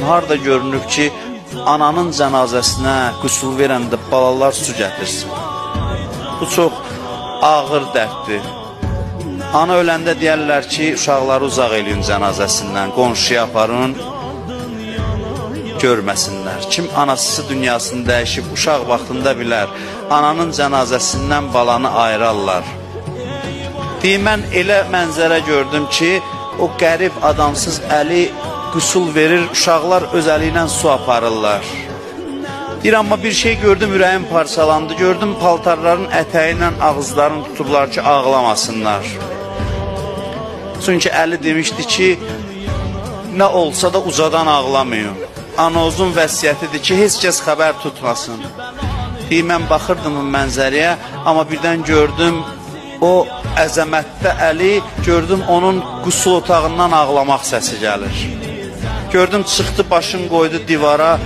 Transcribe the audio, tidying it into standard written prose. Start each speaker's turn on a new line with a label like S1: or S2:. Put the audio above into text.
S1: Harda görünüb ki, ananın cənazəsinə qüsul verəndə balalar su gətirsin. Bu çox ağır dərddir. Ana öləndə deyərlər ki, uşaqları uzaq eləyin cənazəsindən, qonşuya aparın, görməsinlər. Kim anasısı dünyasını dəyişib, uşaq vaxtında bilər, ananın cənazəsindən balanı ayırarlar. Deyim, mən elə mənzərə gördüm ki, o qərib adamsız əli qüsul verir, uşaqlar öz əli ilə su aparırlar. Deyir, amma bir şey gördüm, ürəyim parçalandı. Gördüm, paltarların ətəyi ilə ağızlarını tutublar ki, ağlamasınlar. Çünki əli demişdi ki, nə olsa da ucadan ağlamayın. Anozun vəsiyyətidir ki, heç kəs xəbər tutmasın. Deyir, mən baxırdım mənzərəyə, amma birdən gördüm, o əzəmətdə əli, gördüm onun qüsul otağından ağlamaq səsi gəlir. Gördüm, çıxdı, başını qoydu divara.